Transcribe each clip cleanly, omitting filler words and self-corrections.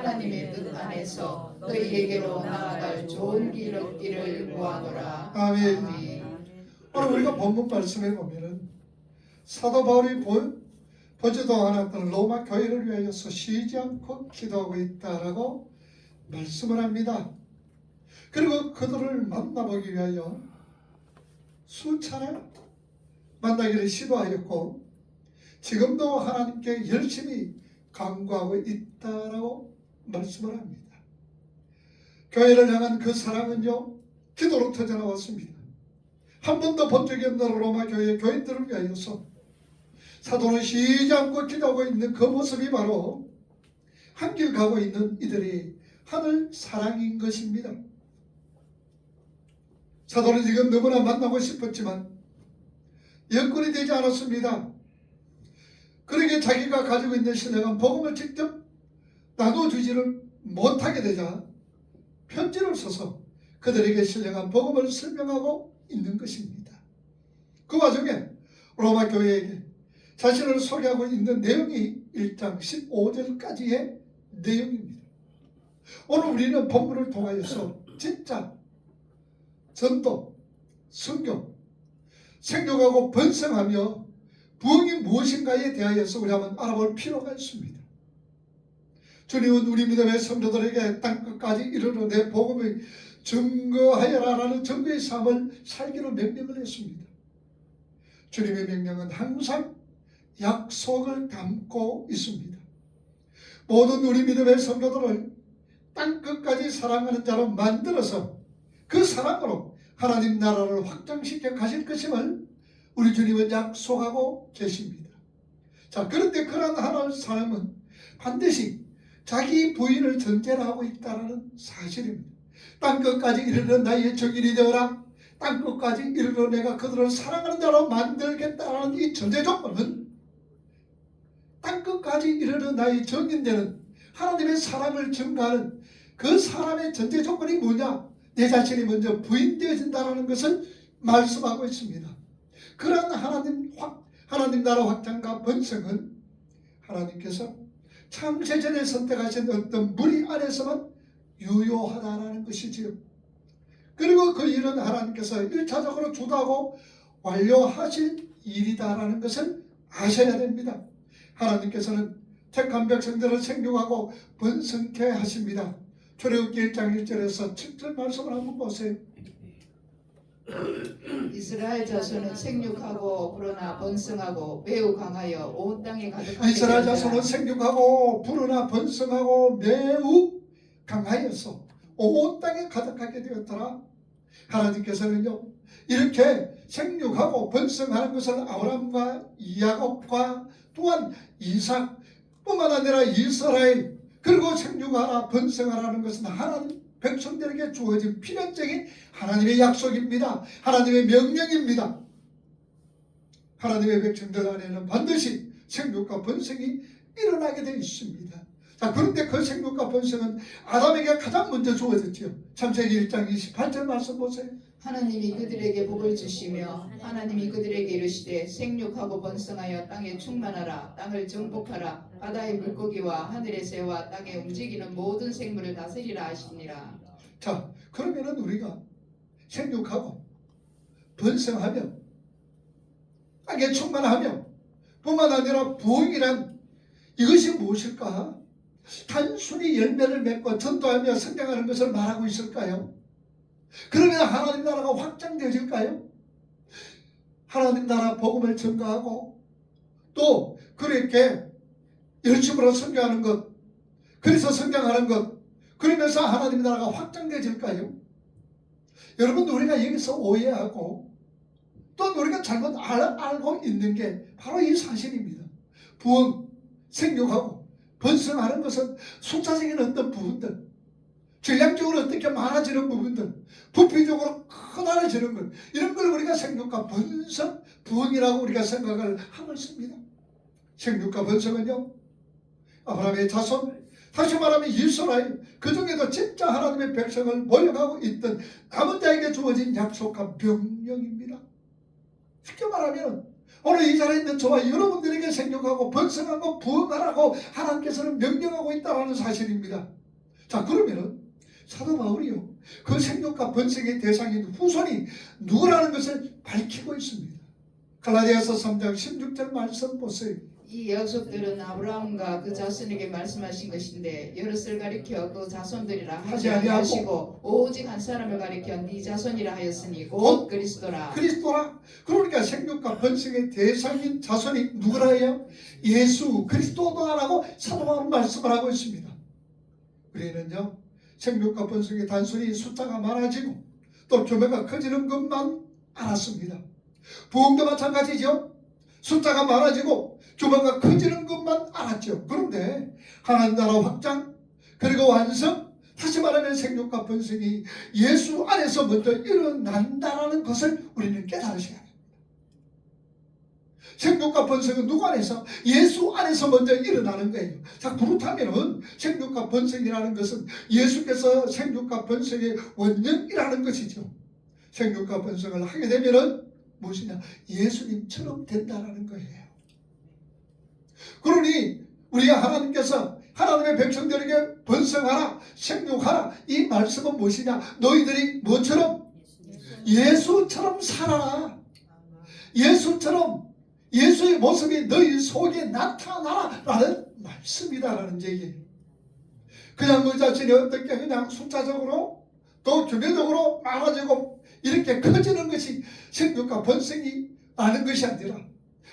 하나님의 뜻 안에서 너희에게로 나아갈 좋은 길 얻기를 구하노라. 아멘. 아멘. 오늘 우리가 본문 말씀에 보면은 사도 바울이 보지도 않았던 로마 교회를 위하여서 쉬지 않고 기도하고 있다라고 말씀을 합니다. 그리고 그들을 만나보기 위하여 수차례 만나기를 시도하였고 지금도 하나님께 열심히 간구하고 있다라고 말씀을 합니다. 교회를 향한 그 사랑은요 기도로 터져나왔습니다. 한 번도 본 적이 없는 로마 교회의 교인들을 위하여서 사도는 쉬지 않고 기도하고 있는 그 모습이 바로 한길 가고 있는 이들의 하늘 사랑인 것입니다. 사도는 지금 너무나 만나고 싶었지만 여건이 되지 않았습니다. 그러기에 자기가 가지고 있는 신령한 복음을 직접 나눠주지를 못하게 되자 편지를 써서 그들에게 신령한 복음을 설명하고 있는 것입니다. 그 와중에 로마 교회에게 자신을 소개하고 있는 내용이 1장 15절까지의 내용입니다. 오늘 우리는 본문을 통하여서 진짜 전도, 선교, 생육하고 번성하며 부흥이 무엇인가에 대하여서 우리 한번 알아볼 필요가 있습니다. 주님은 우리 믿음의 성도들에게 땅끝까지 이르러 내 복음을 증거하여라라는 증거의 삶을 살기로 명령을 했습니다. 주님의 명령은 항상 약속을 담고 있습니다. 모든 우리 믿음의 성도들을 땅끝까지 사랑하는 자로 만들어서 그 사랑으로 하나님 나라를 확장시켜 가실 것임을 우리 주님은 약속하고 계십니다. 자, 그런데 그런 하나님의 사람은 반드시 자기 부인을 전제로 하고 있다는 사실입니다. 땅끝까지 이르러 나의 정인이 되어라. 땅끝까지 이르러 내가 그들을 사랑하는 자로 만들겠다는 이 전제 조건은 땅끝까지 이르러 나의 정인되는 하나님의 사랑을 증가하는 그 사람의 전제 조건이 뭐냐? 내 자신이 먼저 부인되어진다는 것을 말씀하고 있습니다. 그러한 하나님 나라 확장과 번성은 하나님께서 창세전에 선택하신 어떤 무리 안에서만 유효하다라는 것이지요. 그리고 그 일은 하나님께서 1차적으로 주도하고 완료하실 일이다라는 것을 아셔야 됩니다. 하나님께서는 택한 백성들을 생육하고 번성케 하십니다. 출애굽기 1장 1절에서 7절 말씀을 한번 보세요. 이스라엘 자손은 생육하고 불어나 번성하고 매우 강하여 온 땅에 가득하게 이스라엘 되었더라. 자손은 생육하고 불어나 번성하고 매우 강하여서 온 땅에 가득하게 되었더라. 하나님께서는요 이렇게 생육하고 번성하는 것을 아브라함과 야곱과 또한 이삭뿐만 아니라 이스라엘 그리고 생육하라 번성하라는 것은 하나님 백성들에게 주어진 필연적인 하나님의 약속입니다. 하나님의 명령입니다. 하나님의 백성들 안에는 반드시 생육과 번성이 일어나게 되어 있습니다. 자, 그런데 그 생육과 번성은 아담에게 가장 먼저 주어졌죠. 창세기 1장 28절 말씀 보세요. 하나님이 그들에게 복을 주시며 하나님이 그들에게 이르시되 생육하고 번성하여 땅에 충만하라. 땅을 정복하라. 바다의 물고기와 하늘의 새와 땅에 움직이는 모든 생물을 다스리라 하시니라. 자, 그러면은 우리가 생육하고 번성하며 땅에 충만하며 뿐만 아니라 부흥이란 이것이 무엇일까? 단순히 열매를 맺고 전도하며 성장하는 것을 말하고 있을까요? 그러면 하나님 나라가 확장되어질까요? 하나님 나라 복음을 전가하고 또 그렇게 열심으로 성장하는 것, 그래서 성장하는 것, 그러면서 하나님 나라가 확장되어질까요? 여러분, 우리가 여기서 오해하고 또 우리가 잘못 알고 있는 게 바로 이 사실입니다. 부흥, 생육하고 번성하는 것은 숫자적인 어떤 부분들, 질량적으로 어떻게 많아지는 부분들, 부피적으로 커다래지는 것, 이런 걸 우리가 생육과 번성, 부흥이라고 우리가 생각을 하고 있습니다. 생육과 번성은요, 아브라함의 자손, 다시 말하면 이스라엘, 그 중에도 진짜 하나님의 백성을 모형하고 있던 남은 자에게 주어진 약속과 명령입니다. 쉽게 말하면 오늘 이 자리에 있는 저와 여러분들에게 생육하고 번성하고 부흥하라고 하나님께서는 명령하고 있다는 사실입니다. 자, 그러면은 사도 바울이요, 그 생육과 번성의 대상인 후손이 누구라는 것을 밝히고 있습니다. 갈라디아서 3장 16절 말씀 보세요. 이 약속들은 아브라함과 그 자손에게 말씀하신 것인데 여럿을 가리켜 그 자손들이라 하지 아니하시고 오직 한 사람을 가리켜 네 자손이라 하였으니 곧 그리스도라. 그리스도라. 그러니까 생육과 번성의 대상인 자손이 누구라요? 예수 그리스도다라고 사도 바울은 말씀을 하고 있습니다. 우리는요, 생육과 번성이 단순히 숫자가 많아지고 또 규모가 커지는 것만 알았습니다. 부흥도 마찬가지죠. 숫자가 많아지고 규모가 커지는 것만 알았죠. 그런데 하나님 나라 확장 그리고 완성, 다시 말하면 생육과 번성이 예수 안에서 먼저 일어난다는 것을 우리는 깨달으셔야 합니다. 생육과 번성은 누구 안에서? 예수 안에서 먼저 일어나는 거예요. 자, 그렇다면 생육과 번성이라는 것은 예수께서 생육과 번성의 원령이라는 것이죠. 생육과 번성을 하게 되면은 무엇이냐? 예수님처럼 된다는 거예요. 그러니 우리가 하나님께서 하나님의 백성들에게 번성하라, 생육하라, 이 말씀은 무엇이냐? 너희들이 뭐처럼? 예수처럼 살아라. 예수처럼, 예수의 모습이 너희 속에 나타나라 라는 말씀이다라는 얘기예요. 그냥 그 자신이 어떻게 그냥 숫자적으로 또 규모적으로 많아지고 이렇게 커지는 것이 생육과 번성이 나는 것이 아니라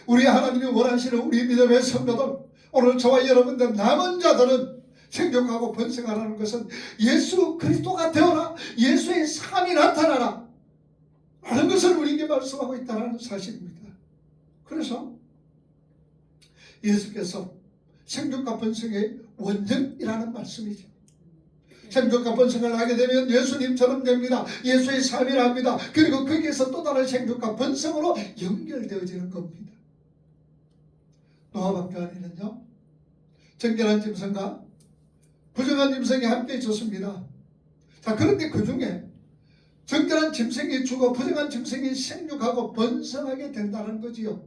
우리 하나님이 원하시는 우리 믿음의 성도들, 오늘 저와 여러분들 남은 자들은 생육하고 번성하라는 것은 예수 그리스도가 되어라, 예수의 삶이 나타나라 라는 것을 우리에게 말씀하고 있다는 사실입니다. 그래서 예수께서 생육과 번성의 원전이라는 말씀이죠. 생육과 번성을 하게 되면 예수님처럼 됩니다. 예수의 삶이 납니다. 그리고 거기에서 또 다른 생육과 번성으로 연결되어지는 겁니다. 노아방주 안에는요, 정결한 짐승과 부정한 짐승이 함께 있었습니다. 자, 그런데 그 중에 정결한 짐승이 죽어 부정한 짐승이 생육하고 번성하게 된다는 거지요.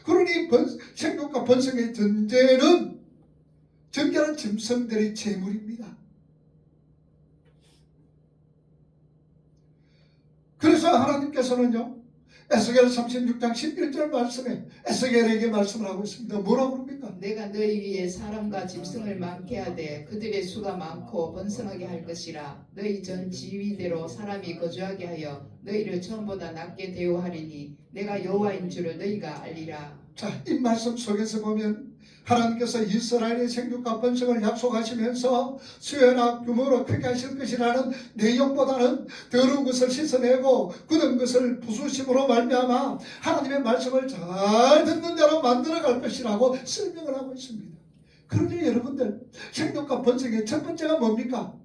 그러니 생육과 번성의 전제는 정결한 짐승들의 제물입니다. 그래서 하나님께서는요, 에스겔 36장 11절 말씀에 에스겔에게 말씀을 하고 있습니다. 뭐라고 그럽니까? 내가 너희 위에 사람과 짐승을 많게 하되 그들의 수가 많고 번성하게 할 것이라. 너희 전 지위대로 사람이 거주하게 하여 너희를 처음보다 낮게 대우하리니 내가 여호와인 줄을 너희가 알리라. 자, 이 말씀 속에서 보면 하나님께서 이스라엘의 생육과 번성을 약속하시면서 수요나 규모로 크게 하실 것이라는 내용보다는 더러운 것을 씻어내고 굳은 것을 부수심으로 말미암아 하나님의 말씀을 잘 듣는 자로 만들어갈 것이라고 설명을 하고 있습니다. 그러니 여러분들, 생육과 번성의 첫 번째가 뭡니까?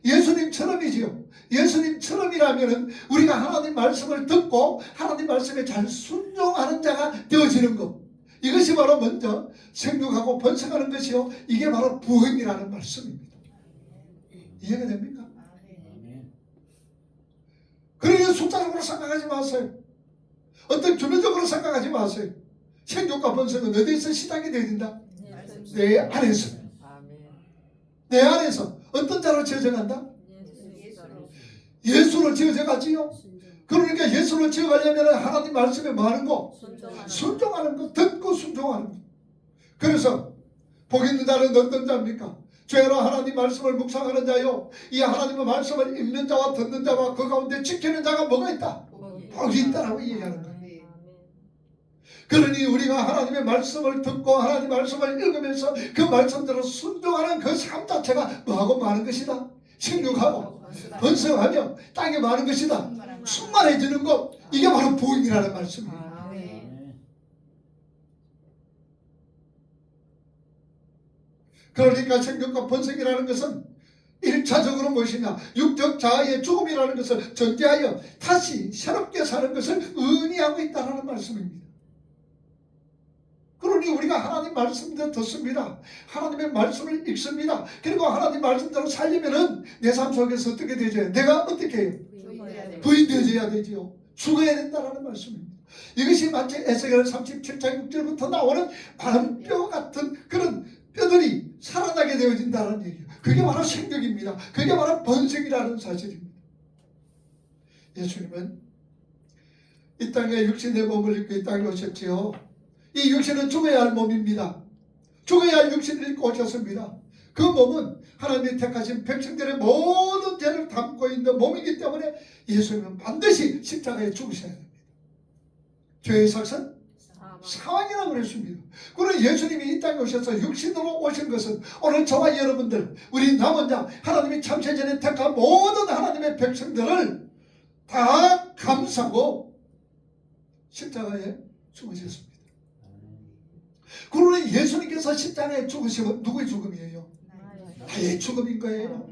예수님처럼이지요. 예수님처럼이라면 우리가 하나님 말씀을 듣고 하나님 말씀에 잘 순종하는 자가 되어지는 것, 이것이 바로 먼저 생육하고 번성하는 것이요, 이게 바로 부흥이라는 말씀입니다. 이해가 됩니까? 그러니 숫자적으로 생각하지 마세요. 어떤 규모적으로 생각하지 마세요. 생육과 번성은 어디서 시작이 되어진다? 내 안에서. 내 안에서 어떤 자로 지어져간다? 예수로 지어져가지요. 그러니까 예수를 지어가려면 하나님 말씀에 많은 거 순종하는 거, 듣고 순종하는 거. 그래서 복 있는 자는 어떤 자입니까? 죄로 하나님 말씀을 묵상하는 자요, 이 하나님의 말씀을 읽는 자와 듣는 자와 그 가운데 지키는 자가 뭐가 있다? 복이 있다라고 얘기하는 거예요. 그러니 우리가 하나님의 말씀을 듣고 하나님 말씀을 읽으면서 그 말씀대로 순종하는 그 삶 자체가 뭐하고 많은 것이다? 생육하고 번성하며 땅에 많은 것이다. 충만해지는 것, 이게 바로 부흥이라는 말씀이에요. 그러니까 생육과 번성이라는 것은 1차적으로 무엇이냐? 육적 자아의 죽음이라는 것을 전제하여 다시 새롭게 사는 것을 의미하고 있다는 말씀입니다. 그러니 우리가 하나님 말씀대로 듣습니다. 하나님의 말씀을 읽습니다. 그리고 하나님 말씀대로 살리면은 내 삶 속에서 어떻게 되죠? 내가 어떻게 해요? 부인되어져야 되지요. 죽어야 된다는 말씀입니다. 이것이 마치 에스겔 37장 6절부터 나오는 마른 뼈 같은 그런 뼈들이 살아나게 되어진다는 얘기예요. 그게 바로 생육입니다. 그게 바로 번성이라는 사실입니다. 예수님은 이 땅에 육신의 몸을 입고 이 땅에 오셨지요. 이 육신은 죽어야 할 몸입니다. 죽어야 할 육신을 입고 오셨습니다. 그 몸은 하나님이 택하신 백성들의 모든 죄를 담고 있는 몸이기 때문에 예수님은 반드시 십자가에 죽으셔야 됩니다. 죄의 삭은 사망이라고 그랬습니다. 그러나 예수님이 이 땅에 오셔서 육신으로 오신 것은 오늘 저와 여러분들, 우리 남은 자, 하나님이 창세전에 택한 모든 하나님의 백성들을 다 감싸고 십자가에 죽으셨습니다. 그러나 예수님께서 십자가에 죽으시면 누구의 죽음이에요? 나의 죽음인 거예요.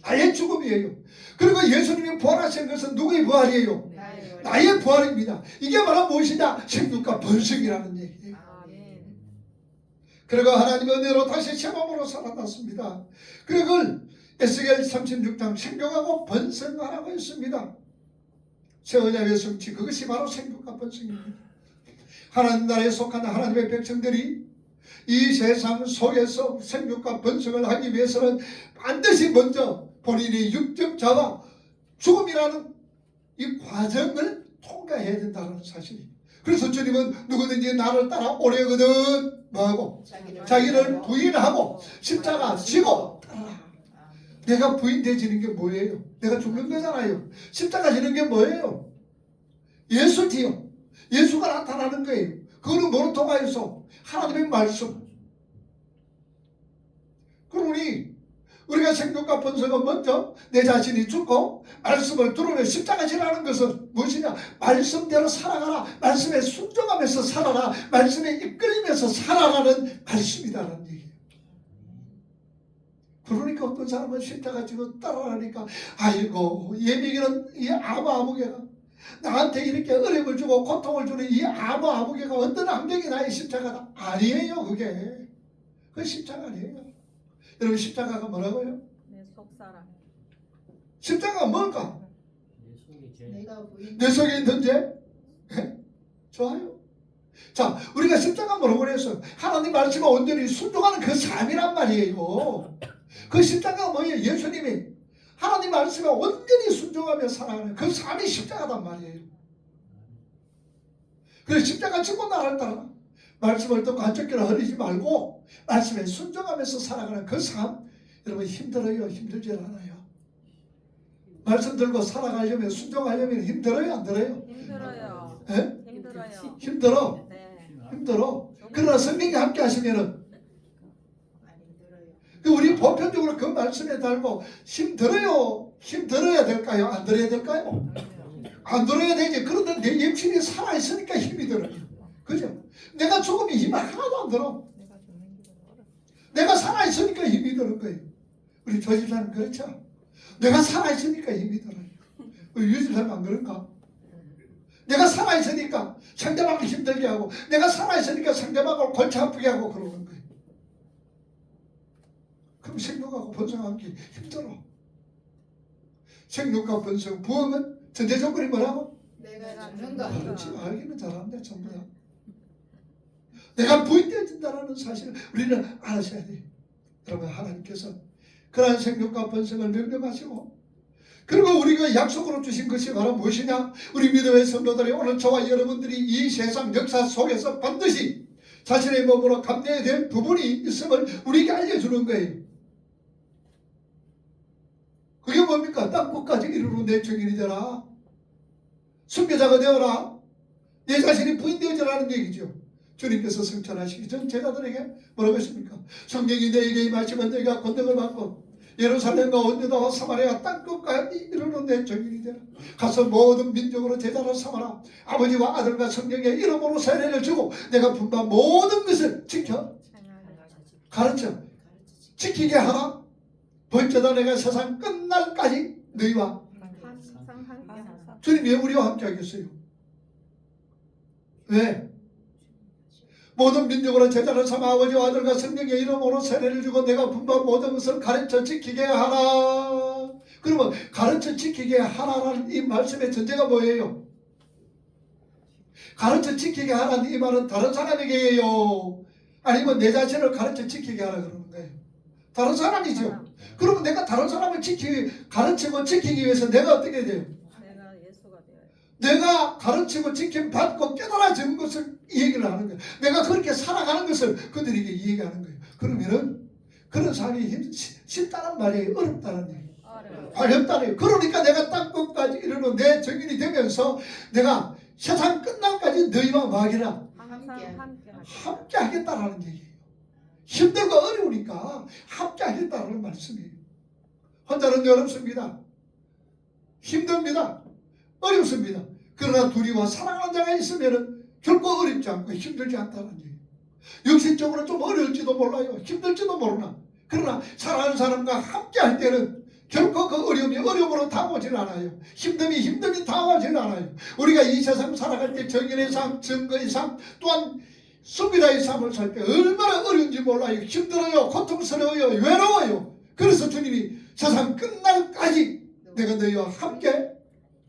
나의 죽음이에요. 그리고 예수님이 부활하신 것은 누구의 부활이에요? 나의 부활입니다. 이게 바로 무엇이냐? 생육과 번성이라는 얘기예요. 그리고 하나님의 은혜로 다시 새 몸으로 살아났습니다. 그리고 그걸 에스겔 36장 생육하고 번성하라고 했습니다. 새 언약의 성취, 그것이 바로 생육과 번성입니다. 하나님 나라에 속한 하나님의 백성들이 이 세상 속에서 생육과 번성을 하기 위해서는 반드시 먼저 본인의 육적 자와 죽음이라는 이 과정을 통과해야 된다는 사실입니다. 그래서 주님은 누구든지 나를 따라오려거든 뭐하고? 자기를 부인하고 십자가 지고 따라라. 내가 부인되지는 게 뭐예요? 내가 죽는 거잖아요. 십자가 지는 게 뭐예요? 예수지요. 예수가 나타나는 거예요. 그거는 뭐로 통하여서? 하나님의 말씀. 그러니 우리가 생육과 번성은 먼저 내 자신이 죽고 말씀을 들으며 십자가 지라는 것은 무엇이냐? 말씀대로 살아가라. 말씀에 순종하면서 살아라. 말씀에 이끌리면서 살아라는 말씀이다라는 얘기예요. 그러니까 어떤 사람은 십자가 지고 따라가니까 아이고 예비기는 이 아무개가 나한테 이렇게 어려움을 주고 고통을 주는 이 아무개가 어떤 악령이 나의 십자가다. 아니에요. 그게 십자가 아니에요. 여러분 십자가가 뭐라고요? 내 속사람. 십자가가 뭘까? 내가 내 속에 있는 죄? 좋아요. 자, 우리가 십자가 뭐라고 그랬어요? 하나님 말씀에 온전히 순종하는 그 삶이란 말이에요. 그 십자가가 뭐예요? 예수님이 하나님 말씀에 온전히 순종하며 살아가는 그 삶이 십자가단 말이에요. 그래서 십자가 지고 나를 따라 말씀을 듣고 한쪽 귀를 흐리지 말고 말씀에 순종하면서 살아가는 그 삶, 여러분 힘들어요? 힘들지 않아요? 말씀 들고 살아가려면 순종하려면 힘들어요? 안 들어요? 힘들어요. 예? 힘들어요. 힘들어. 네. 힘들어. 그러나 성령이 함께 하시면은 안 힘들어요. 우리 보편적으로 그 말씀에 달고 힘들어요. 힘들어야 될까요? 안 들어야 될까요? 안 들어야 되지. 그런데 내 육신이 살아있으니까 힘이 들어요. 그죠? 내가 죽으면 힘이 하나도 안 들어. 내가 살아있으니까 힘이 드는 거예요. 우리 조집사님 그렇죠? 내가 살아있으니까 힘이 들어요. 우리 유집사님 안 그런가? 내가 살아있으니까 상대방을 힘들게 하고 내가 살아있으니까 상대방을 골치 아프게 하고 그러는 거예요. 그럼 생육하고 번성하는 게 힘들어. 생육과 번성, 부흥은 전제 조건이 뭐라고? 내가 죽는 거 그렇지. 알기는 잘한다 전부 다. 내가 부인되어진다는 사실을 우리는 알아셔야 돼요. 여러분 하나님께서 그러한 생육과 번성을 명령하시고 그리고 우리가 약속으로 주신 것이 바로 무엇이냐? 우리 믿음의 성도들이 오늘 저와 여러분들이 이 세상 역사 속에서 반드시 자신의 몸으로 감내해야 될 부분이 있음을 우리에게 알려주는 거예요. 그게 뭡니까? 땅끝까지 이르러 내 증인이 되라. 순교자가 되어라. 내 자신이 부인되어지라는 얘기죠. 주님께서 성천하시기 전 제자들에게 뭐라고 했습니까? 성령이 너에게 임하시면 너희가 권능을 받고 예루살렘과 온유다와 사마리아 땅끝까지 이르러 내 증인이 되라. 가서 모든 민족으로 제자를 삼아라. 아버지와 아들과 성령의 이름으로 세례를 주고 내가 분부한 모든 것을 지켜 가르쳐 지키게 하라. 벌저다 내가 세상 끝날까지 너희와 주님이 우리와 함께 하겠어요. 왜? 모든 민족으로 제자를 삼아 아버지와 아들과 성령의 이름으로 세례를 주고 내가 분부한 모든 것을 가르쳐 지키게 하라. 그러면 가르쳐 지키게 하라라는 이 말씀의 전제가 뭐예요? 가르쳐 지키게 하라는 이 말은 다른 사람에게요, 아니면 내 자신을 가르쳐 지키게 하라 그러는 거예요? 다른 사람이죠. 그러면 내가 다른 사람을 가르치고 지키기 위해서 내가 어떻게 해야 돼요? 내가 예수가 되어요. 내가 가르치고 지킴 받고 깨달아지는 것을 얘기를 하는 거예요. 내가 그렇게 살아가는 것을 그들에게 얘기하는 거예요. 그러면은 그런 삶이 쉽다는 말이에요? 어렵다는 얘기예요? 어렵다는. 그러니까 내가 땅끝까지 이르러 내 증인이 되면서 내가 세상 끝날까지 너희와 마귀라 항상 함께 하겠다라는 얘기예요. 힘들고 어려우니까 함께 하겠다라는 말씀이에요. 혼자는 어렵습니다. 힘듭니다. 어렵습니다. 그러나 둘이와 사랑하는 자가 있으면 결코 어렵지 않고 힘들지 않다는 얘기예요. 육신적으로 좀 어려울지도 몰라요. 힘들지도 모르나. 그러나 사랑하는 사람과 함께 할 때는 결코 그 어려움이 어려움으로 다가오질 않아요. 힘듦이 다가오질 않아요. 우리가 이 세상 살아갈 때 정인의 삶, 증거의 삶, 또한 수비라의 삶을 살 때 얼마나 어려운지 몰라요. 힘들어요. 고통스러워요. 외로워요. 그래서 주님이 세상 끝날까지 내가 너희와 함께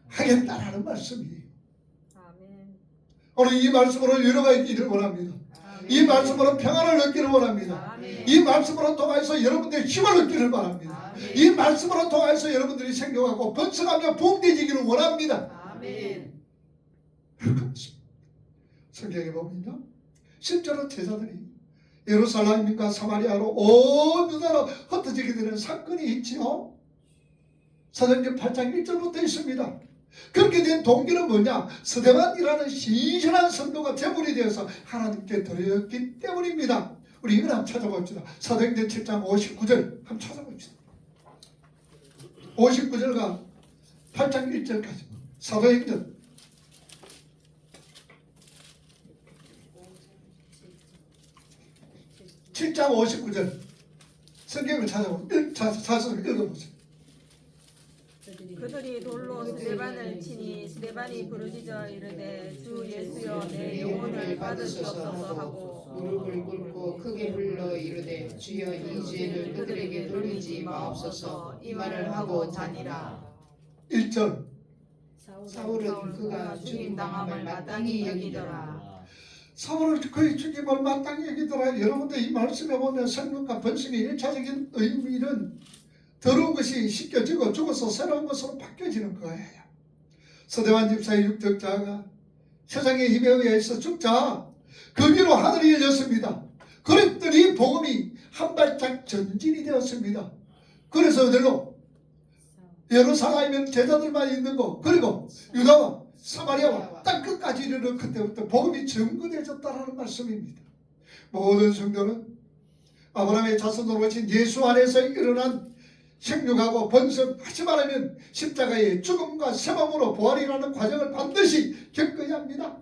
하겠다라는 말씀이에요. 아멘. 오늘 이 말씀으로 위로가 있기를 원합니다. 이 말씀으로 평안을 얻기를 원합니다. 아멘. 이 말씀으로 통해서 여러분들이 힘을 얻기를 바랍니다. 이 말씀으로 통해서 여러분들이 생겨가고 번성하며 부흥되기를 원합니다. 아멘. 성경에 보면요, 실제로 제자들이 예루살렘과 사마리아로 온 유다로 흩어지게 되는 사건이 있지요. 사도행전 8장 1절부터 있습니다. 그렇게 된 동기는 뭐냐? 스데반이라는 신실한 성도가 제물이 되어서 하나님께 드렸기 때문입니다. 우리 이걸 한번 찾아봅시다. 사도행전 7장 59절 한번 찾아봅시다. 59절과 8장 1절까지 사도행전 7장 59절 성경을 찾아서 읽어보세요. 그들이 돌로 스데반을 치니 스데반이 부르짖어 이르되 주 예수여 내 영혼을 받으시옵소서 하고 무릎을 꿇고 크게 불러 이르되 주여 이 죄를 그들에게 돌리지 마옵소서 이 말을 하고 자니라. 1절 사울은 그가 죽임당함을 마땅히 여기더라. 사울을 거의 죽임을 마땅히 여기더라. 여러분들 이 말씀에 보면 생명과 번성의 1차적인 의미는 더러운 것이 씻겨지고 죽어서 새로운 것으로 바뀌어지는 거예요. 서대환 집사의 육적자가 세상의 힘에 의해서 죽자 그 위로 하늘이 열렸습니다. 그랬더니 복음이 한 발짝 전진이 되었습니다. 그래서 어디로? 예루살렘이면 제자들만 있는 거, 그리고 유다와 사마리아와 땅끝까지 이르는 그때부터 복음이 증거되어졌다는 말씀입니다. 모든 성도는 아브라함의 자손으로 오신 예수 안에서 일어난 생육하고 번성, 다시 말하면 십자가의 죽음과 세범으로 부활이라는 과정을 반드시 겪어야 합니다.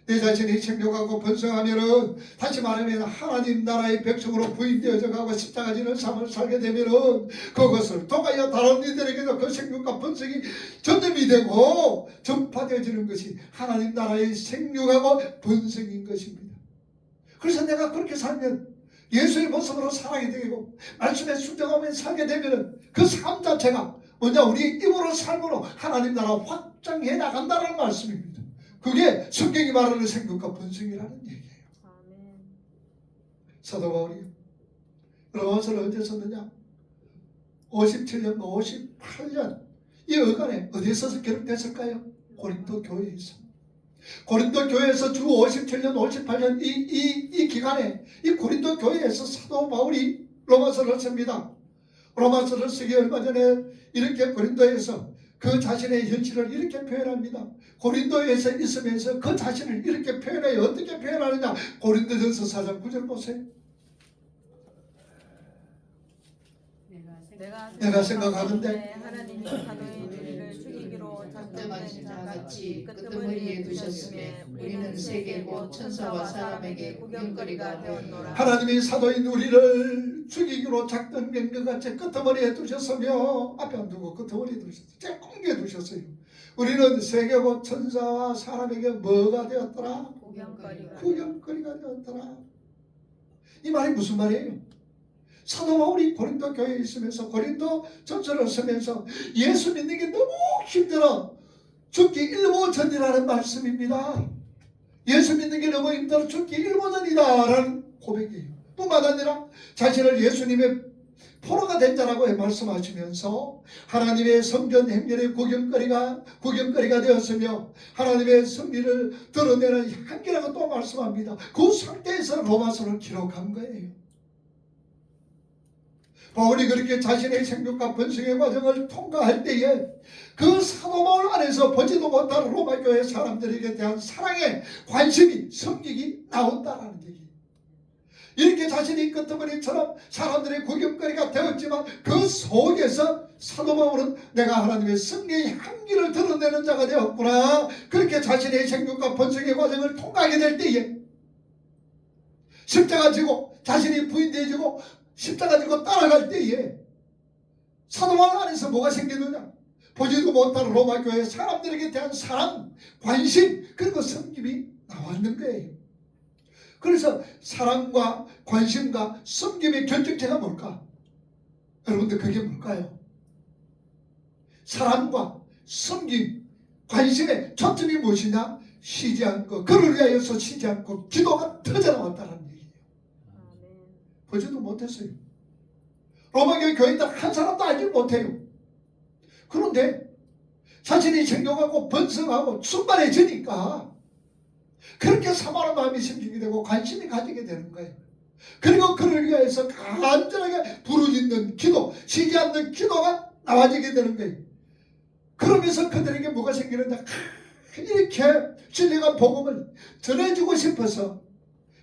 내 자신이 생육하고 번성하면은, 다시 말하면 하나님 나라의 백성으로 부인되어져 가고 십자가 지는 삶을 살게 되면은 그것을 통하여 다른 이들에게도 그 생육과 번성이 전염이 되고 전파되어지는 것이 하나님 나라의 생육하고 번성인 것입니다. 그래서 내가 그렇게 살면 예수의 모습으로 살아게 되고 말씀에 순종하며 살게 되면 그 삶 자체가 먼저 우리 입으로 삶으로 하나님 나라 확장해 나간다는 말씀입니다. 그게 성경이 말하는 생각과 번성이라는 얘기예요. 아멘. 사도 바울이 로마서를 언제 썼느냐? 57년, 58년 이 어간에 어디에서 기록됐을까요? 고린도 교회에서. 고린도 교회에서 주 57년, 58년 이 기간에 이 고린도 교회에서 사도 바울이 로마서를 씁니다. 로마서를 쓰기 얼마 전에 이렇게 고린도에서 그 자신의 현실을 이렇게 표현합니다. 고린도에서 있으면서 그 자신을 이렇게 표현해요. 어떻게 표현하느냐? 고린도전서 4장 9절 보세요. 내가 생각하는데 하나님이 사도의 우리를 죽이기로 작정하신 자같이 끄트머리에 두셨음에 우리는 세계 곧 천사와 사람에게 구경거리가 되었노라. 하나님이 사도인 우리를 죽이기로 작정된 것 같이 끄트머리에 두셨으며, 앞에 안 두고 끄트머리에 두셨어요. 제일 공개에 두셨어요. 우리는 세계 곧 천사와 사람에게 뭐가 되었더라? 구경거리가 되었더라. 이 말이 무슨 말이에요? 사도 바울이 고린도 교회에 있으면서 고린도 전서를 쓰면서 예수 믿는 게 너무 힘들어 죽기 일보 전이라는 말씀입니다. 예수 믿는 게 너무 힘들어 죽기 일보 전이다 라는 고백이에요. 뿐만 아니라 자신을 예수님의 포로가 된 자라고 말씀하시면서 하나님의 성전 행렬의 구경거리가 되었으며 하나님의 승리를 드러내는 향기라고 또 말씀합니다. 그 상태에서 로마서를 기록한 거예요. 바울이 그렇게 자신의 생육과 번성의 과정을 통과할 때에 그 사도 바울 안에서 보지도 못한 로마 교회 사람들에게 대한 사랑의 관심이 성격이 나온다라는 얘기예요. 이렇게 자신이 끄트머리처럼 사람들의 구경거리가 되었지만 그 속에서 사도 바울은 내가 하나님의 승리의 향기를 드러내는 자가 되었구나. 그렇게 자신의 생육과 번성의 과정을 통과하게 될 때에 십자가 지고 자신이 부인되어지고 십자가 지고 따라갈 때에 사도 바울 안에서 뭐가 생기느냐? 보지도 못한 로마 교회 사람들에게 대한 사랑, 관심, 그리고 섬김이 나왔는 거예요. 그래서 사랑과 관심과 섬김의 결정체가 뭘까? 여러분들 그게 뭘까요? 사랑과 섬김, 관심의 초점이 무엇이냐? 쉬지 않고 그를 위하여서 쉬지 않고 기도가 터져나왔다는 얘기예요. 보지도 못했어요. 로마교회 교인들 한 사람도 알지 못해요. 그런데 자신이 생겨가고 번성하고 충만해지니까 그렇게 사모하는 마음이 생기게 되고 관심이 가지게 되는 거예요. 그리고 그를 위해서 간절하게 부르짖는 기도, 쉬지 않는 기도가 나와지게 되는 거예요. 그러면서 그들에게 뭐가 생기느냐? 이렇게 진리가 복음을 전해주고 싶어서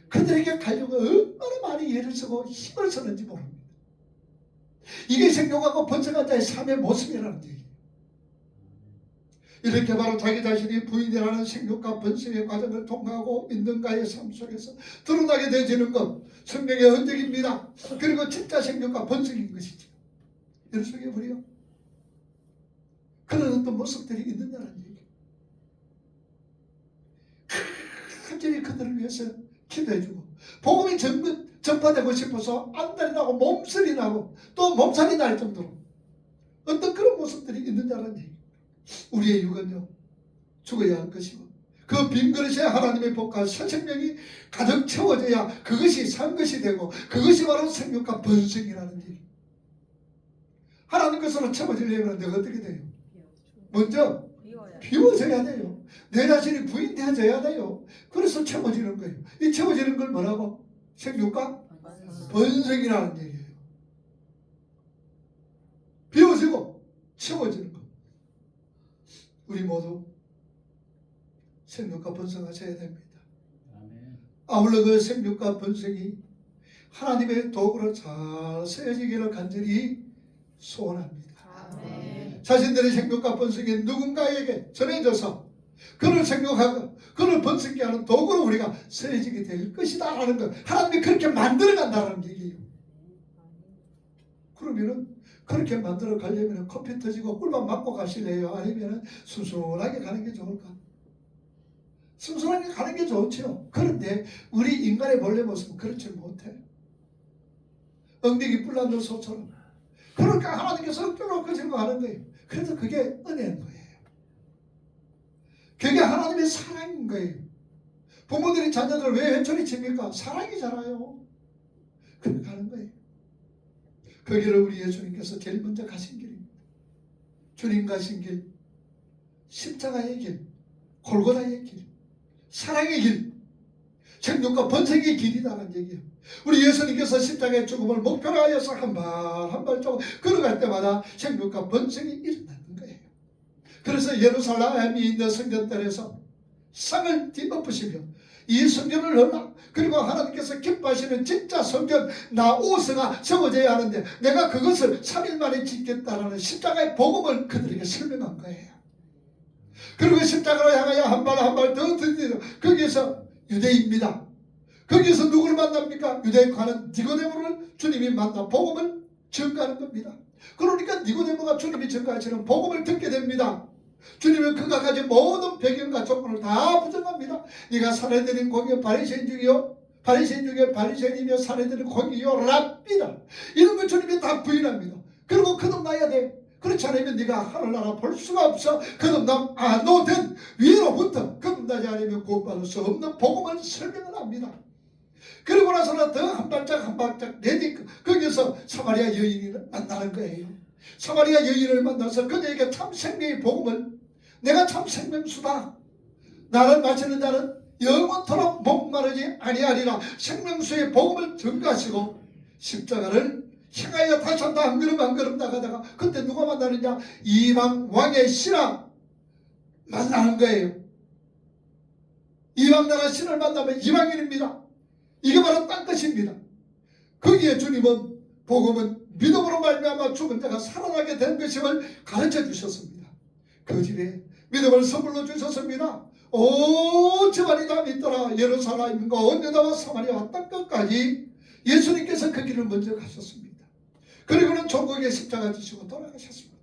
그들에게 가지고 얼마나 많이 애를 쓰고 힘을 쓰는지 모릅니다. 이게 생겨가고 번성한 자의 삶의 모습이라는 얘기예요. 이렇게 바로 자기 자신이 부인이라는 생육과 번성의 과정을 통과하고 믿는가의 삶 속에서 드러나게 되어지는 것, 성령의 흔적입니다. 그리고 진짜 생육과 번성인 것이죠. 이런 속에 우리가 그런 어떤 모습들이 있느냐는 얘기예요. 간절히 그들을 위해서 기도해주고 복음이 전파되고 싶어서 안달이 나고 몸살이 나고 또 몸살이 날 정도로 어떤 그런 모습들이 있느냐는 얘기예요. 우리의 육은요 죽어야 할 것이고 그 빈 그릇에 하나님의 복과 새 생명이 가득 채워져야 그것이 산 것이 되고 그것이 바로 생육과 번성이라는 얘기. 하나님 것으로 채워지려면 내가 어떻게 돼요? 먼저 비워져야 돼요. 내 자신이 부인되어져야 돼요. 그래서 채워지는 거예요. 이 채워지는 걸 뭐라고? 생육과 번성이라는 얘기예요. 비워지고 채워지는 거. 우리 모두 생육과 번성하셔야 됩니다. 아울러 그 생육과 번성이 하나님의 도구로 잘 쓰여지기를 간절히 소원합니다. 자신들의 생육과 번성이 누군가에게 전해져서 그를 생육하고 그를 번성케 하는 도구로 우리가 쓰여지게 될 것이다 라는 것, 하나님이 그렇게 만들어 간다는 얘기예요. 그러면은 그렇게 만들어 가려면 커피 터지고 꿀만 맞고 가실래요? 아니면 순순하게 가는 게 좋을까? 순순하게 가는 게 좋죠. 그런데 우리 인간의 본래 모습은 그렇지 못해. 엉덩이 뿔난 소처럼. 그러니까 하나님께서 억지로 그 생각하는 거예요. 그래서 그게 은혜인 거예요. 그게 하나님의 사랑인 거예요. 부모들이 자녀들 왜 회초리 칩니까? 사랑이잖아요. 그렇게 가는 거예요. 그 길을 우리 예수님께서 제일 먼저 가신 길입니다. 주님 가신 길, 십자가의 길, 골고다의 길, 사랑의 길, 생육과 번성의 길이라는 얘기예요. 우리 예수님께서 십자가의 죽음을 목표로 하여서 한 발 한 발 조금 걸어갈 때마다 생육과 번성이 일어나는 거예요. 그래서 예루살렘이 있는 성전들에서 상을 뒤엎으시며 이 성전을 넣으라. 그리고 하나님께서 기뻐하시는 진짜 성전 나오스가 세워져야 하는데 내가 그것을 3일 만에 짓겠다라는 십자가의 복음을 그들에게 설명한 거예요. 그리고 십자가로 향하여 한 발 한 발 더 드디어 거기에서 유대입니다. 거기에서 누구를 만납니까? 유대에 가는 니고데모를 주님이 만나 복음을 전가하는 겁니다. 그러니까 니고데모가 주님이 전가하시는 복음을 듣게 됩니다. 주님은 그가 가진 모든 배경과 조건을 다 부정합니다. 네가 사내들인 공이요 바리새인 중이요 바리새인 중에 바리새인이며 사내들인 공이요 랍비다. 이런 걸 주님이 다 부인합니다. 그리고 거듭나야 돼. 그렇지 않으면 네가 하늘나라 볼 수가 없어. 거듭남 안오된 위로부터 거듭나지 않으면 구원받을 수 없는 복음을 설명을 합니다. 그리고 나서는 더 한 발짝 내디 거기서 사마리아 여인을 만나는 거예요. 사마리아 여인을 만나서 그녀에게 참 생명의 복음을, 내가 참 생명수다, 나를 마시는 자는 영원토록 목마르지 아니하리라, 생명수의 복음을 전가하시고 십자가를 향하여 다시 한번 한 걸음 나가다가 그때 누가 만나느냐? 이방 왕의 신하 만나는 거예요. 이방 나라 신을 만나면 이방인입니다. 이게 바로 땅끝입니다. 거기에 주님은 복음은 믿음으로 말미암아 죽은 자가 살아나게 된 것임을 가르쳐 주셨습니다. 그 집에 믿음을 선물로 주셨습니다. 온 집안이 다 믿더라. 예루살렘과 온 유다와 사마리아와 땅끝까지 예수님께서 그 길을 먼저 가셨습니다. 그리고는 종국의 십자가 지시고 돌아가셨습니다.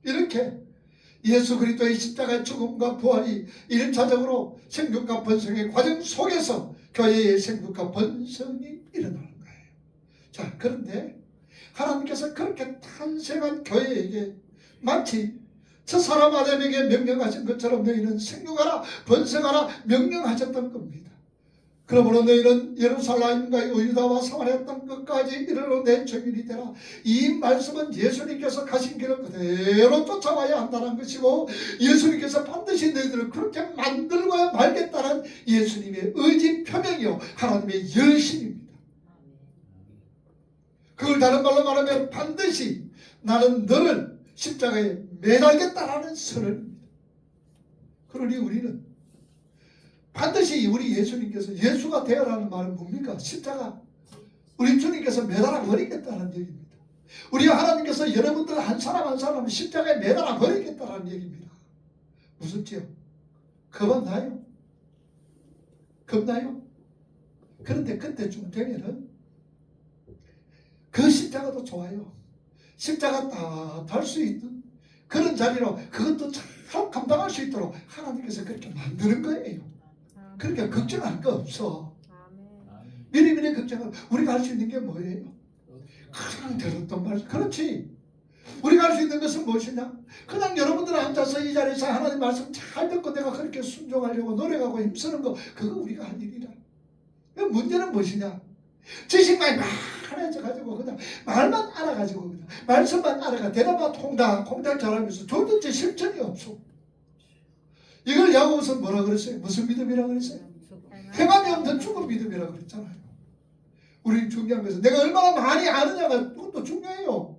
이렇게 예수 그리스도의 십자가의 죽음과 부활이 1차적으로 생육과 번성의 과정 속에서 교회의 생육과 번성이 일어나는 거예요. 자, 그런데 하나님께서 그렇게 탄생한 교회에게 마치 저 사람 아담에게 명령하신 것처럼 너희는 생육하라 번성하라 명령하셨던 겁니다. 그러므로 너희는 예루살렘과 유다와 사마리아 땅 끝까지 이르러 내 증인이 되라. 이 말씀은 예수님께서 가신 길을 그대로 쫓아와야 한다는 것이고, 예수님께서 반드시 너희들을 그렇게 만들고야 말겠다는 예수님의 의지 표명이요 하나님의 열심입니다. 그걸 다른 말로 말하면 반드시 나는 너를 십자가에 매달겠다라는 선언입니다. 그러니 우리는 반드시 우리 예수님께서, 예수가 되어라는 말은 뭡니까? 십자가, 우리 주님께서 매달아 버리겠다는 얘기입니다. 우리 하나님께서 여러분들 한 사람 한 사람을 십자가에 매달아 버리겠다는 얘기입니다. 무섭지요? 겁나요? 겁나요? 그런데 그때쯤 되면은 그 십자가도 좋아요. 십자가 다 달 수 있는 그런 자리로 그것도 잘 감당할 수 있도록 하나님께서 그렇게 만드는 거예요. 그러니까 걱정할 거 없어. 미리미리 걱정을, 우리가 할 수 있는 게 뭐예요? 그냥 들었던 말, 그렇지. 우리가 할 수 있는 것은 무엇이냐? 그냥 여러분들 앉아서 이 자리에서 하나님 말씀 잘 듣고 내가 그렇게 순종하려고 노력하고 힘쓰는 거, 그거 우리가 할 일이라. 문제는 무엇이냐? 지식만 많아져 가지고 그냥 말만 알아가지고 그냥 말씀만 알아가 대답만 콩닥 잘하면서 도대체 실천이 없어. 이걸 야고보서 뭐라 그랬어요? 무슨 믿음이라고 그랬어요? 행함이 없는 죽은 믿음이라고 그랬잖아요. 우리 중요한 것은 내가 얼마나 많이 아느냐가 그것도 중요해요.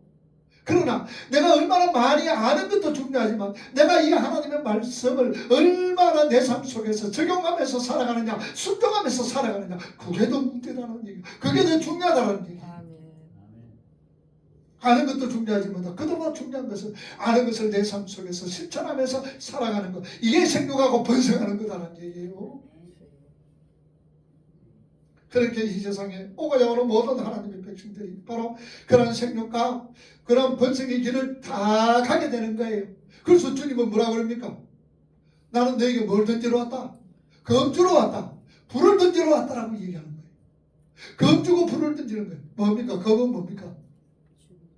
그러나 내가 얼마나 많이 아는 것도 중요하지만 내가 이 하나님의 말씀을 얼마나 내 삶 속에서 적용하면서 살아가느냐, 순종하면서 살아가느냐, 그게 더 문제라는 얘기예요. 그게 더 중요하다는 얘기예요. 아는 것도 중요하지만 그보다 중요한 것은 아는 것을 내 삶 속에서 실천하면서 살아가는 것, 이게 생육하고 번성하는 거다라는 얘기예요. 그렇게 이 세상에 오고자 오는 모든 하나님의 백성들이 바로 그런 생육과 그런 번성의 길을 다 가게 되는 거예요. 그래서 주님은 뭐라 그럽니까? 나는 너에게 뭘 던지러 왔다? 검주로 왔다. 불을 던지러 왔다라고 얘기하는 거예요. 검주고 불을 던지는 거예요. 뭡니까? 검은 뭡니까?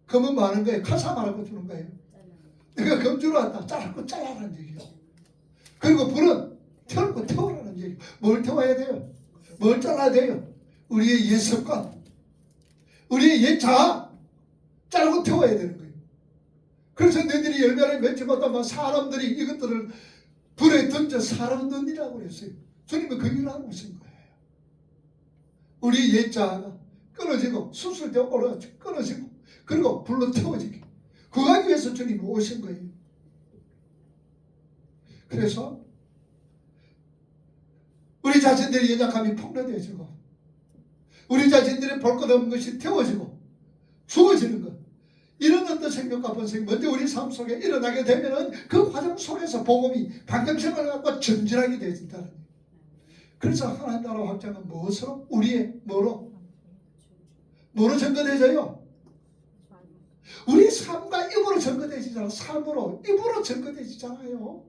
검은 뭐 하는 거예요? 칼사 말하고 주는 거예요. 내가 검주로 왔다. 자르고 잘라라는 얘기예요. 그리고 불은 태우고 태우라는 얘기예요. 뭘 태워야 돼요? 뭘 잘라야 돼요? 우리의 옛 습관, 우리의 옛 자아 자르고 태워야 되는 거예요. 그래서 너희들이 열매를 맺지 못하면 사람들이 이것들을 불에 던져 사람 던지라고 그랬어요. 주님은 그 일을 하고 있는 거예요. 우리 옛 자아가 끊어지고 수술되어 올라가지고 끊어지고 그리고 불로 태워지게, 그거 하기 위해서 주님이 오신 거예요. 그래서 우리 자신들의 연약함이 폭로되어지고 우리 자신들의 볼 것 없는 것이 태워지고 죽어지는 것, 이런 어떤 생명과 번성이 먼저 우리 삶 속에 일어나게 되면은 그 과정 속에서 복음이 방향성을 갖고 전진하게 되어진다는 거예요. 그래서 하나님 나라 확장은 무엇으로? 우리의 뭐로 전거되어져요? 우리 삶과 입으로 전거되어지잖아요. 삶으로, 입으로 전거되어지잖아요.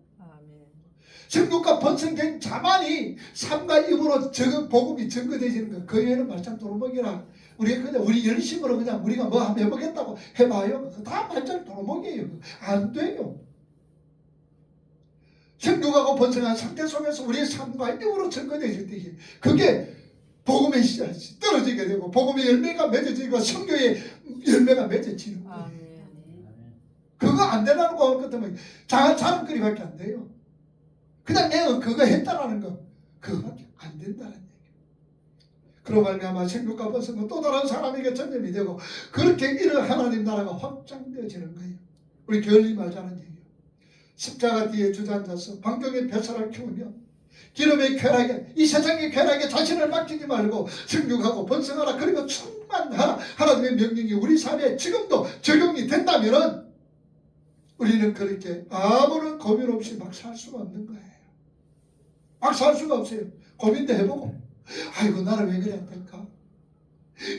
생육과 번성된 자만이 삶과 입으로 복음이 전거되어지는 거. 그 외에는 말짱 도루묵이라 우리가 그냥 우리 열심으로 그냥 우리가 뭐 한번 해보겠다고 해봐요. 그거 다 발전 도목이에요. 안 돼요. 생육하고 번성한 상태 속에서 우리의 삶과 힘으로 접근해질 때 그게 복음의 씨앗이 떨어지게 되고 복음의 열매가 맺어지고 성교의 열매가 맺어지는 거예요. 아멘. 그거 안 되라는 거 같으면 자랑거리밖에 안 돼요. 그냥 내가 그거 했다라는 거 그거밖에 안 된다는 얘기예요. 그로 말미암아 생육과 번성은 또 다른 사람에게 전염이 되고 그렇게 이런 하나님 나라가 확장되어지는 거예요. 우리 게을리 말자는 얘기예요. 십자가 뒤에 주저앉아서 방종의 벼슬을 키우며 기름의 쾌락에 이 세상의 쾌락에 자신을 맡기지 말고 생육하고 번성하라 그리고 충만하라 하나님의 명령이 우리 삶에 지금도 적용이 된다면 우리는 그렇게 아무런 고민 없이 막 살 수가 없는 거예요. 막 살 수가 없어요. 고민도 해보고 아이고 나는 왜 그래야 될까?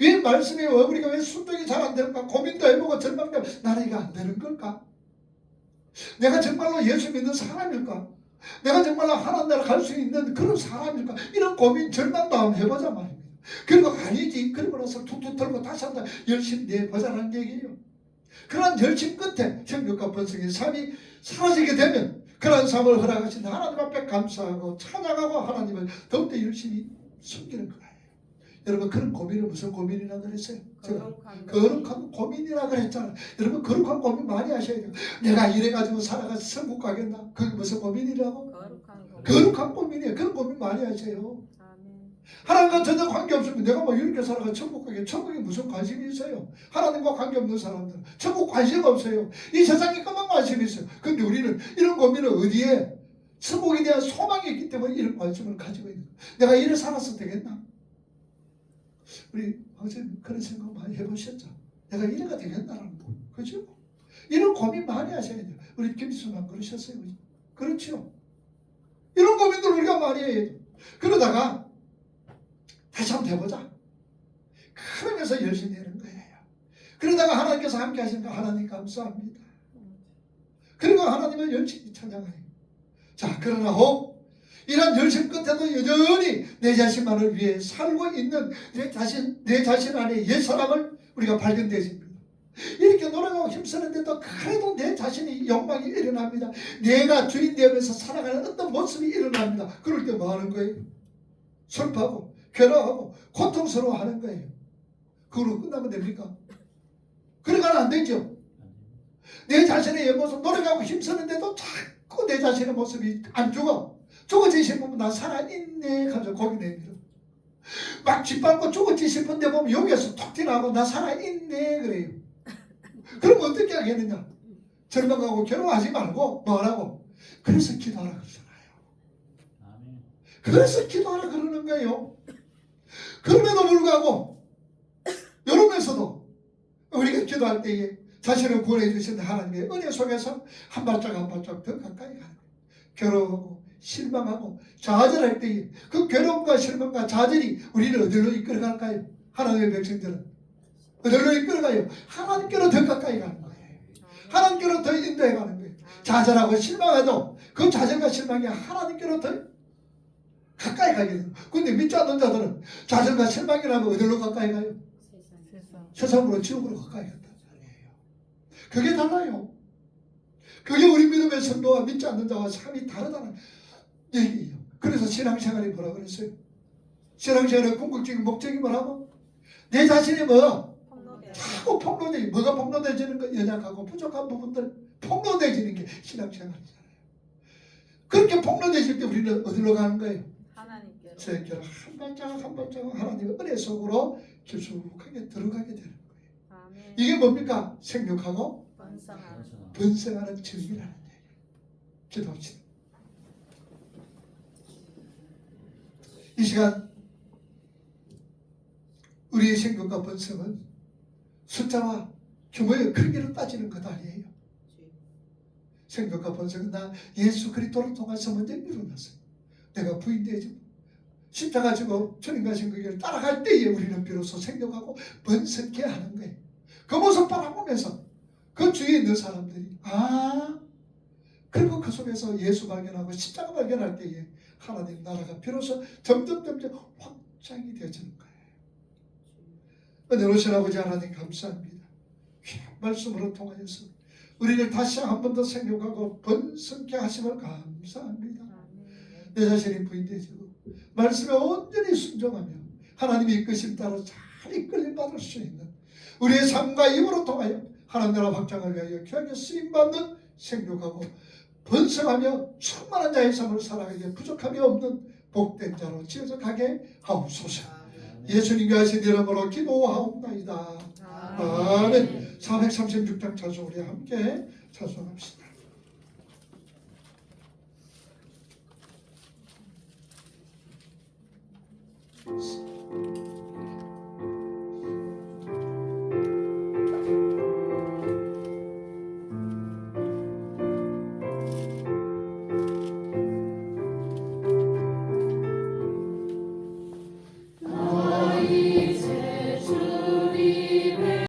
왜 말씀이 우리가 왜 순종이 잘 안 될까? 고민도 해보고 절망도 나는 이거 안 되는 걸까? 내가 정말로 예수 믿는 사람일까? 내가 정말로 하나님 나라 갈 수 있는 그런 사람일까? 이런 고민 절망도 한번 해보자 말입니다. 그리고 아니지 그러고 나서 툭툭 털고 다시 한번 열심히 내보자는 얘기예요. 그런 열심 끝에 생육과 번성의 삶이 사라지게 되면 그런 삶을 허락하신 하나님 앞에 감사하고 찬양하고 하나님을 더욱더 열심히 섬기는 거예요. 여러분 그런 고민을 무슨 고민이라 그랬어요? 제가 거룩한 고민이라 그랬잖아요. 여러분 거룩한 고민 많이 하셔야 돼요. 내가 이래가지고 살아가서 천국 가겠나? 그게 무슨 고민이라고? 거룩한 고민이에요. 그런 고민 많이 하세요. 하나님과 전혀 관계없으면 내가 뭐 이렇게 살아가 천국 가게 천국에 무슨 관심이 있어요? 하나님과 관계없는 사람들은 천국 관심 없어요. 이 세상에 그만 관심이 있어요. 근데 우리는 이런 고민을 어디에 천국에 대한 소망이 있기 때문에 이런 관심을 가지고 있는 거예요. 내가 이래 살았어도 되겠나? 우리 선생님 그런 생각 많이 해보셨죠? 내가 이래가 되겠나라는 거. 그죠? 이런 고민 많이 하셔야 돼요. 우리 김수만 그러셨어요. 그렇죠? 이런 고민들 우리가 많이 해야 돼요. 그러다가 다시 한번 해보자. 그러면서 열심히 하는 거예요. 그러다가 하나님께서 함께 하시니까 하나님 감사합니다. 그리고 하나님을 열심히 찬양해요. 자, 그러나 혹 이런 열심 끝에도 여전히 내 자신만을 위해 살고 있는 내 자신 안에 옛사람을 우리가 발견되십니다. 이렇게 노력하고 힘쓰는데도 그래도 내 자신이 욕망이 일어납니다. 내가 주인 되면서 살아가는 어떤 모습이 일어납니다. 그럴 때 뭐 하는 거예요? 슬퍼하고 괴로워하고 고통스러워하는 거예요. 그걸로 끝나면 됩니까? 그러가면 안 되죠. 내 자신의 옆모습 노력하고 힘쓰는데도 자꾸 내 자신의 모습이 안 죽어. 죽어지신 보면 나 살아있네 가지고 고개 내밀어. 막 짓밟고 죽어지 싶은데 보면 여기에서 톡 튀나가고 나 살아있네 그래요. 그럼 어떻게 하겠느냐? 절망하고 괴로워하지 말고 뭐라고? 그래서 기도하라 그러잖아요. 그래서 기도하라 그러는 거예요. 그럼에도 불구하고 이러면서도 우리가 기도할 때에 자신을 구원해 주신 하나님의 은혜 속에서 한 발짝 한 발짝 더 가까이 가는 거예요. 괴로워하고 실망하고 좌절할 때에 그 괴로움과 실망과 좌절이 우리를 어디로 이끌어갈까요? 하나님의 백성들은 어디로 이끌어가요? 하나님께로 더 가까이 가는 거예요. 하나님께로 더 인도해 가는 거예요. 좌절하고 실망해도 그 좌절과 실망이 하나님께로 더 가까이 가게 돼요. 근데 믿지 않는 자들은 좌절과 실망이라면 어디로 가까이 가요? 세상으로 지옥으로 가까이 간단 말이에요. 그게 달라요. 그게 우리 믿음의 성도와 믿지 않는 자와 삶이 다르다는 얘기예요. 그래서 신앙생활이 뭐라 그랬어요? 신앙생활의 궁극적인 목적이 뭐라고? 내 자신이 뭐? 자꾸 폭로되지. 뭐가 폭로되지는 거? 연약하고 부족한 부분들 폭로되지는 게 신앙생활이잖아요. 그렇게 폭로되실 때 우리는 어디로 가는 거예요? 하나님께로. 저에게로 한 발자국 한 발자국 하나님의 은혜 속으로 깊숙하게 들어가게 되는 거예요. 아멘. 이게 뭡니까? 생육하고 번성하라. 번성하는 증이라는 얘기예요. 기도합시다. 이 시간 우리의 생육과 번성은 숫자와 규모의 크기로 따지는 것 아니에요. 생육과 번성은 나 예수 그리스도를 통해서 먼저 일어났어요. 내가 부인되지 십자가 지고 주님 가신 그 길을 따라갈 때에 우리는 비로소 생육하고 번성케 하는 거예요. 그 모습 바라보면서 그 주위에 있는 사람들이 그리고 그 속에서 예수 발견하고 십자가 발견할 때에 하나님 나라가 비로소 점점 확장이 되어지는 거예요. 은혜로우신 아버지 하나님 감사합니다. 귀한 말씀으로 통하여서 우리를 다시 한 번 더 생각하고 번성케 하심을 감사합니다. 내 자신이 부인되지고 말씀에 온전히 순종하며 하나님의 이끄심 따라 잘 이끌림 받을 수 있는 우리의 삶과 입으로 통하여 하나님 나라 확장을 위하여 귀하게 쓰임받는 생육하고 번성하며 충만한 자의 삶을 살아가기에 부족함이 없는 복된 자로 지어져 가게 하옵소서. 예수님과 하신 이름으로 기도하옵나이다. 아멘. 436장 찬송 우리 함께 찬송합시다.